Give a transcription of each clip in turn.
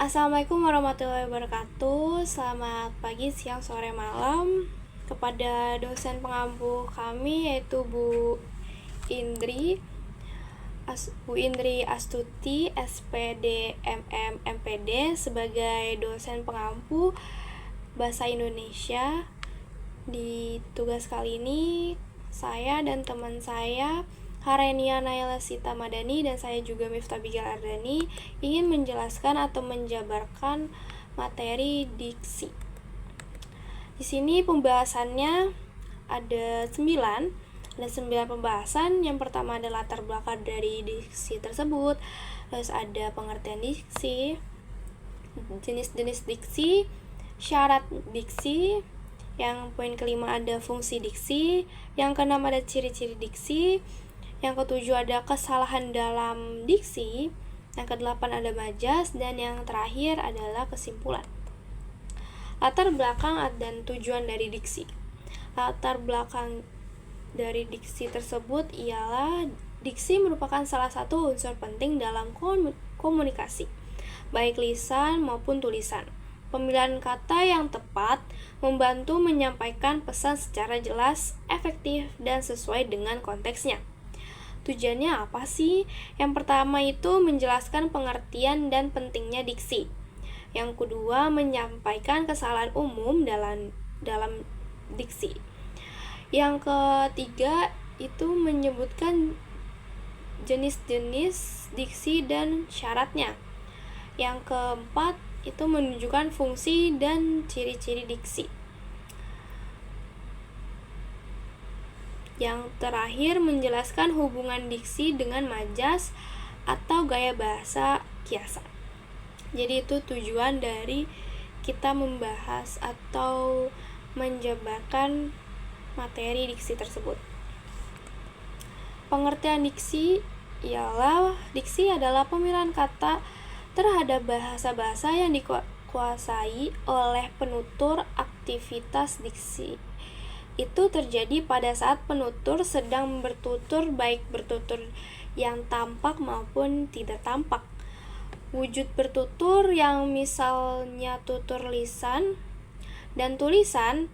Assalamualaikum warahmatullahi wabarakatuh. Selamat pagi, siang, sore, malam kepada dosen pengampu kami yaitu Bu Indri Astuti, SPD MM MPD sebagai dosen pengampu Bahasa Indonesia. Di tugas kali ini saya dan teman saya Harenia Naila Sita Madani dan saya juga Miftah Bigel Ardani ingin menjelaskan atau menjabarkan materi diksi. Di sini pembahasannya ada 9 pembahasan. Yang pertama adalah latar belakang dari diksi tersebut, terus ada pengertian diksi, jenis-jenis diksi, syarat diksi. Yang poin kelima ada fungsi diksi, yang keenam ada ciri-ciri diksi, yang ketujuh ada kesalahan dalam diksi, yang kedelapan ada majas, dan yang terakhir adalah kesimpulan. Latar belakang dan tujuan dari diksi. Latar belakang dari diksi tersebut ialah diksi merupakan salah satu unsur penting dalam komunikasi, baik lisan maupun tulisan. Pemilihan kata yang tepat membantu menyampaikan pesan secara jelas, efektif, dan sesuai dengan konteksnya. Tujuannya apa sih? Yang pertama itu menjelaskan pengertian dan pentingnya diksi. Yang kedua, menyampaikan kesalahan umum dalam diksi. Yang ketiga itu menyebutkan jenis-jenis diksi dan syaratnya. Yang keempat itu menunjukkan fungsi dan ciri-ciri diksi. Yang terakhir menjelaskan hubungan diksi dengan majas atau gaya bahasa kiasan. Jadi itu tujuan dari kita membahas atau menjabarkan materi diksi tersebut. Pengertian diksi ialah diksi adalah pemilihan kata terhadap bahasa-bahasa yang dikuasai oleh penutur. Aktivitas diksi itu terjadi pada saat penutur sedang bertutur, baik bertutur yang tampak maupun tidak tampak. Wujud bertutur yang misalnya tutur lisan dan tulisan,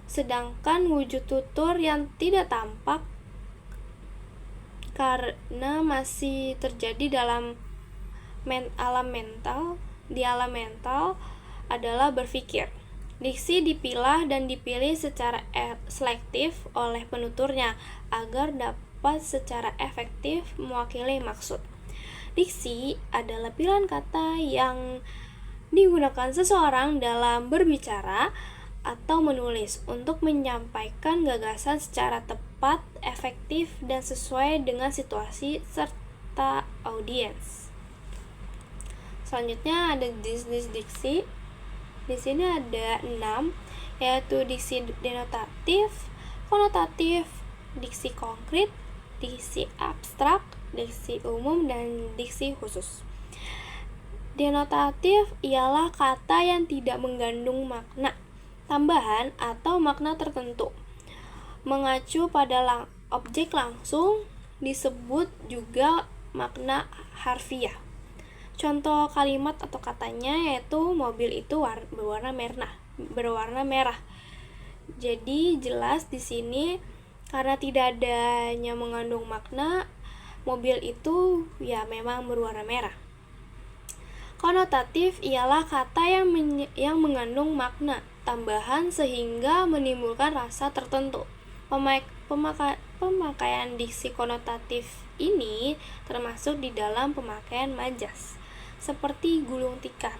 sedangkan wujud tutur yang tidak tampak karena masih terjadi dalam alam mental adalah berpikir. Diksi dipilah dan dipilih secara selektif oleh penuturnya agar dapat secara efektif mewakili maksud. Diksi adalah pilihan kata yang digunakan seseorang dalam berbicara atau menulis untuk menyampaikan gagasan secara tepat, efektif, dan sesuai dengan situasi serta audiens. Selanjutnya ada jenis diksi. Di sini ada 6, yaitu diksi denotatif, konotatif, diksi konkret, diksi abstrak, diksi umum, dan diksi khusus. Denotatif ialah kata yang tidak mengandung makna tambahan atau makna tertentu, mengacu pada objek langsung, disebut juga makna harfiah. Contoh kalimat atau katanya yaitu mobil itu berwarna merah. Jadi jelas di sini karena tidak adanya mengandung makna, mobil itu ya memang berwarna merah. Konotatif ialah kata yang mengandung makna tambahan sehingga menimbulkan rasa tertentu. Pemakaian diksi konotatif ini termasuk di dalam pemakaian majas, seperti gulung tikar.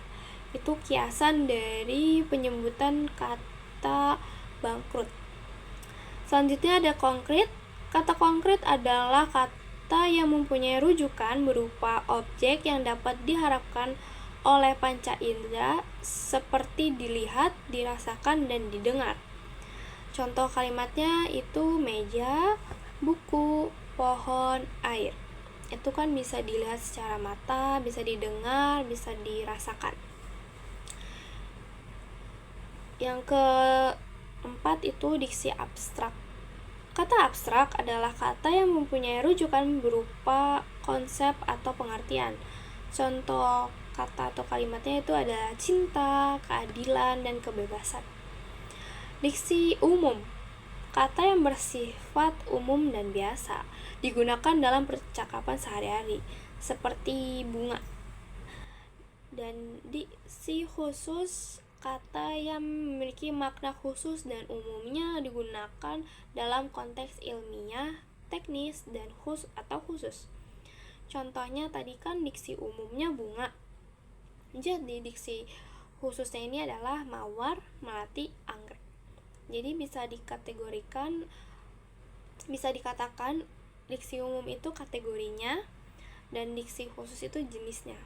Itu kiasan dari penyebutan kata bangkrut. Selanjutnya ada konkret. Kata konkret adalah kata yang mempunyai rujukan berupa objek yang dapat diharapkan oleh panca indera seperti dilihat, dirasakan, dan didengar. Contoh kalimatnya itu meja, buku, pohon, air. Itu kan bisa dilihat secara mata, bisa didengar, bisa dirasakan. Yang keempat itu diksi abstrak. Kata abstrak adalah kata yang mempunyai rujukan berupa konsep atau pengertian. Contoh kata atau kalimatnya itu ada cinta, keadilan, dan kebebasan. Diksi umum, kata yang bersifat umum dan biasa, digunakan dalam percakapan sehari-hari, seperti bunga. Dan diksi khusus, kata yang memiliki makna khusus dan umumnya digunakan dalam konteks ilmiah, teknis, dan khusus. Contohnya tadi kan diksi umumnya bunga. Jadi diksi khususnya ini adalah mawar, melati, anggrek. Jadi bisa dikatakan diksi umum itu kategorinya dan diksi khusus itu jenisnya.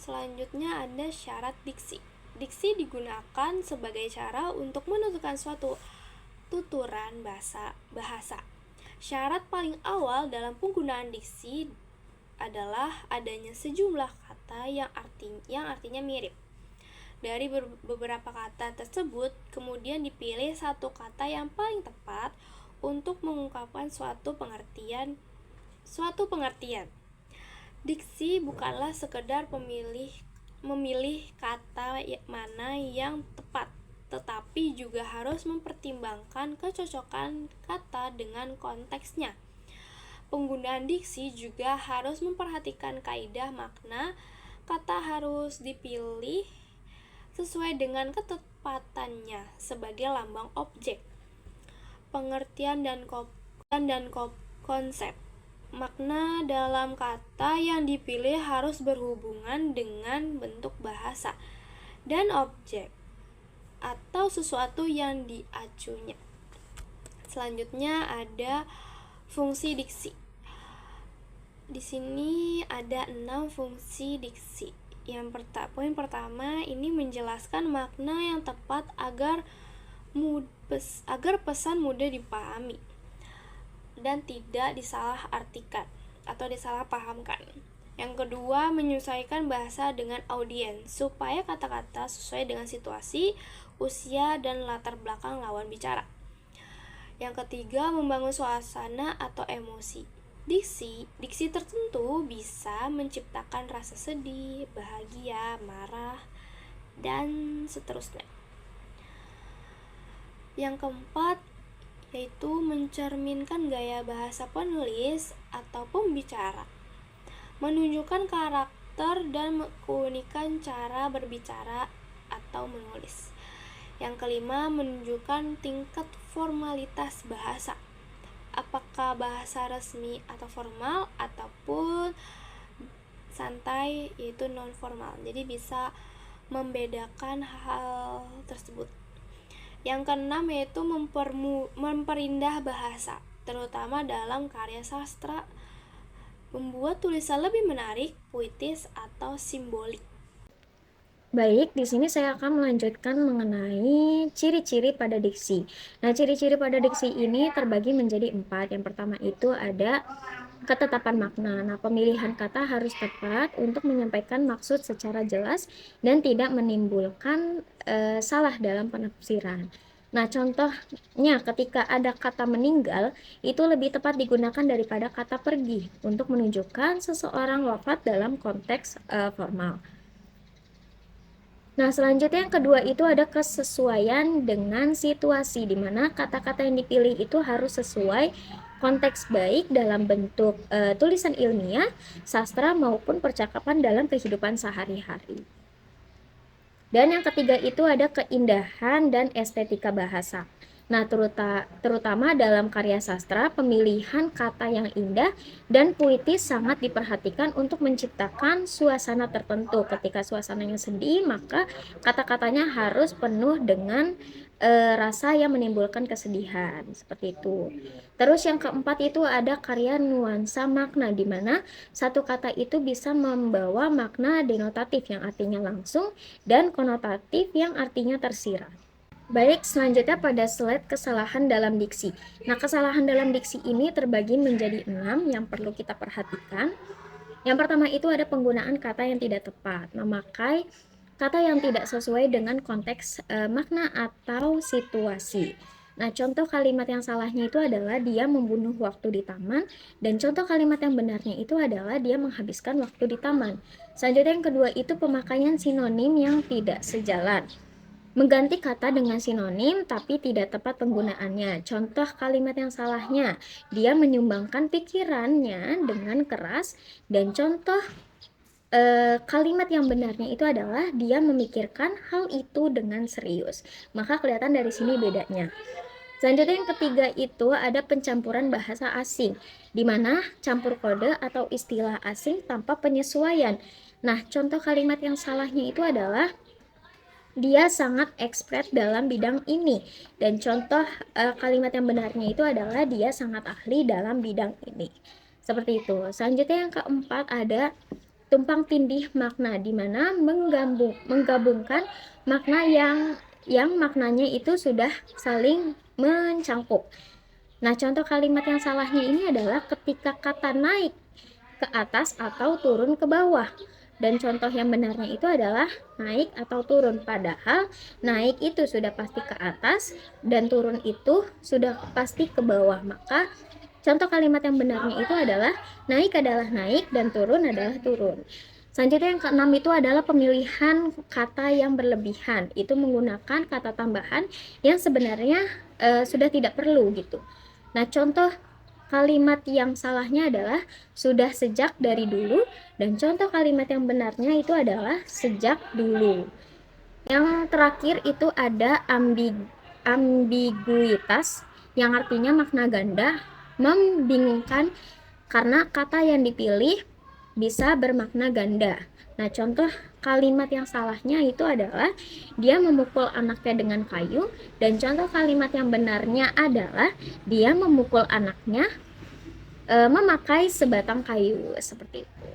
Selanjutnya ada syarat diksi. Diksi digunakan sebagai cara untuk menentukan suatu tuturan bahasa. Syarat paling awal dalam penggunaan diksi adalah adanya sejumlah kata yang artinya mirip. Dari beberapa kata tersebut, kemudian dipilih satu kata yang paling tepat untuk mengungkapkan suatu pengertian. Diksi bukanlah sekedar memilih kata mana yang tepat, tetapi juga harus mempertimbangkan kecocokan kata dengan konteksnya. Penggunaan diksi juga harus memperhatikan kaidah makna. Kata harus dipilih sesuai dengan ketepatannya sebagai lambang objek. Pengertian dan konsep. Makna dalam kata yang dipilih harus berhubungan dengan bentuk bahasa dan objek atau sesuatu yang diacunya. Selanjutnya ada fungsi diksi. Di sini ada 6 fungsi diksi. Poin pertama ini menjelaskan makna yang tepat agar pesan mudah dipahami dan tidak disalahartikan atau disalahpahamkan. Yang kedua, menyesuaikan bahasa dengan audiens supaya kata-kata sesuai dengan situasi, usia, dan latar belakang lawan bicara. Yang ketiga, membangun suasana atau emosi. Diksi tertentu bisa menciptakan rasa sedih, bahagia, marah, dan seterusnya. Yang keempat, yaitu mencerminkan gaya bahasa penulis atau pembicara, menunjukkan karakter dan keunikan cara berbicara atau menulis. Yang kelima, menunjukkan tingkat formalitas bahasa, apakah bahasa resmi atau formal ataupun santai, yaitu non formal. Jadi bisa membedakan hal tersebut. Yang keenam yaitu memperindah bahasa, terutama dalam karya sastra, membuat tulisan lebih menarik, puitis, atau simbolik. Baik, di sini saya akan melanjutkan mengenai ciri-ciri pada diksi. Nah, ciri-ciri pada diksi ini terbagi menjadi 4. Yang pertama itu ada ketetapan makna. Nah, pemilihan kata harus tepat untuk menyampaikan maksud secara jelas dan tidak menimbulkan salah dalam penafsiran. Nah, contohnya ketika ada kata meninggal, itu lebih tepat digunakan daripada kata pergi untuk menunjukkan seseorang wafat dalam konteks formal. Nah, selanjutnya yang kedua itu ada kesesuaian dengan situasi, di mana kata-kata yang dipilih itu harus sesuai konteks, baik dalam bentuk tulisan ilmiah, sastra, maupun percakapan dalam kehidupan sehari-hari. Dan yang ketiga itu ada keindahan dan estetika bahasa. Nah, terutama dalam karya sastra, pemilihan kata yang indah dan puitis sangat diperhatikan untuk menciptakan suasana tertentu. Ketika suasananya sedih, maka kata-katanya harus penuh dengan rasa yang menimbulkan kesedihan, seperti itu. Terus yang keempat itu ada karya nuansa makna, di mana satu kata itu bisa membawa makna denotatif yang artinya langsung dan konotatif yang artinya tersirat. Baik, selanjutnya pada slide kesalahan dalam diksi. Nah, kesalahan dalam diksi ini terbagi menjadi 6 yang perlu kita perhatikan. Yang pertama itu ada penggunaan kata yang tidak tepat, memakai kata yang tidak sesuai dengan konteks makna atau situasi. Nah, contoh kalimat yang salahnya itu adalah dia membunuh waktu di taman, dan contoh kalimat yang benarnya itu adalah dia menghabiskan waktu di taman. Selanjutnya yang kedua itu pemakaian sinonim yang tidak sejalan. Mengganti kata dengan sinonim tapi tidak tepat penggunaannya. Contoh kalimat yang salahnya, dia menyumbangkan pikirannya dengan keras, dan contoh kalimat yang benarnya itu adalah dia memikirkan hal itu dengan serius. Maka kelihatan dari sini bedanya. Selanjutnya yang ketiga itu ada pencampuran bahasa asing, di mana campur kode atau istilah asing tanpa penyesuaian. Nah, contoh kalimat yang salahnya itu adalah dia sangat expert dalam bidang ini, dan contoh kalimat yang benarnya itu adalah dia sangat ahli dalam bidang ini. Seperti itu. Selanjutnya yang keempat ada tumpang tindih makna, di mana menggabungkan makna yang maknanya itu sudah saling mencangkup. Nah, contoh kalimat yang salahnya ini adalah ketika kata naik ke atas atau turun ke bawah. Dan contoh yang benarnya itu adalah naik atau turun. Padahal naik itu sudah pasti ke atas dan turun itu sudah pasti ke bawah. Maka contoh kalimat yang benarnya itu adalah naik dan turun adalah turun. Selanjutnya yang keenam itu adalah pemilihan kata yang berlebihan. Itu menggunakan kata tambahan yang sebenarnya sudah tidak perlu gitu. Nah, contoh kalimat yang salahnya adalah sudah sejak dari dulu, dan contoh kalimat yang benarnya itu adalah sejak dulu. Yang terakhir itu ada ambiguitas, yang artinya makna ganda, membingungkan karena kata yang dipilih bisa bermakna ganda. Nah, contoh kalimat yang salahnya itu adalah dia memukul anaknya dengan kayu, dan contoh kalimat yang benarnya adalah dia memukul anaknya memakai sebatang kayu, seperti itu.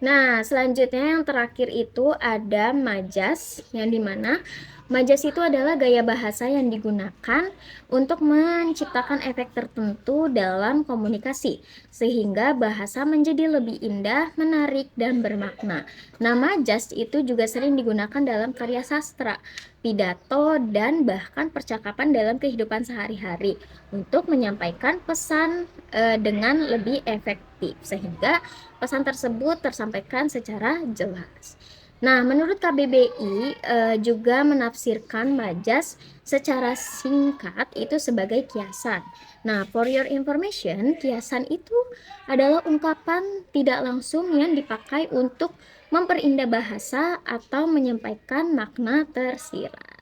Nah, selanjutnya yang terakhir itu ada majas, yang dimana majas itu adalah gaya bahasa yang digunakan untuk menciptakan efek tertentu dalam komunikasi, sehingga bahasa menjadi lebih indah, menarik, dan bermakna. Nah, majas itu juga sering digunakan dalam karya sastra, pidato, dan bahkan percakapan dalam kehidupan sehari-hari untuk menyampaikan pesan dengan lebih efektif, sehingga pesan tersebut tersampaikan secara jelas. Nah, menurut KBBI juga menafsirkan majas secara singkat itu sebagai kiasan. Nah, for your information, kiasan itu adalah ungkapan tidak langsung yang dipakai untuk memperindah bahasa atau menyampaikan makna tersirat.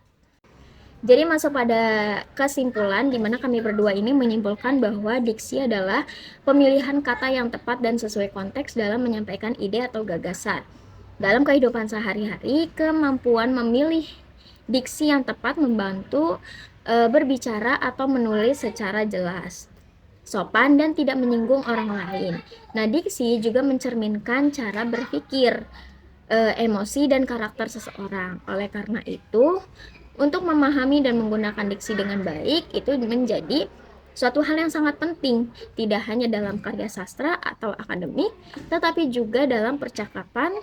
Jadi masuk pada kesimpulan di mana kami berdua ini menyimpulkan bahwa diksi adalah pemilihan kata yang tepat dan sesuai konteks dalam menyampaikan ide atau gagasan. Dalam kehidupan sehari-hari, kemampuan memilih diksi yang tepat membantu berbicara atau menulis secara jelas, sopan, dan tidak menyinggung orang lain. Nah, diksi juga mencerminkan cara berpikir, emosi, dan karakter seseorang. Oleh karena itu, untuk memahami dan menggunakan diksi dengan baik itu menjadi suatu hal yang sangat penting, tidak hanya dalam karya sastra atau akademik, tetapi juga dalam percakapan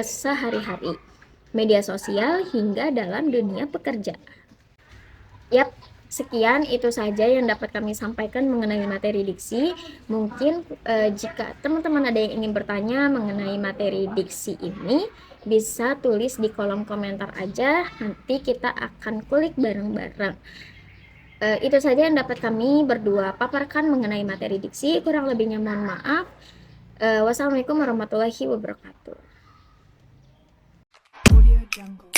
sehari-hari, media sosial, hingga dalam dunia pekerjaan. Yap, sekian itu saja yang dapat kami sampaikan mengenai materi diksi. Mungkin jika teman-teman ada yang ingin bertanya mengenai materi diksi ini, bisa tulis di kolom komentar aja, nanti kita akan kulik bareng-bareng. Itu saja yang dapat kami berdua paparkan mengenai materi diksi. Kurang lebihnya mohon maaf. Wassalamualaikum warahmatullahi wabarakatuh. Audio Jungle.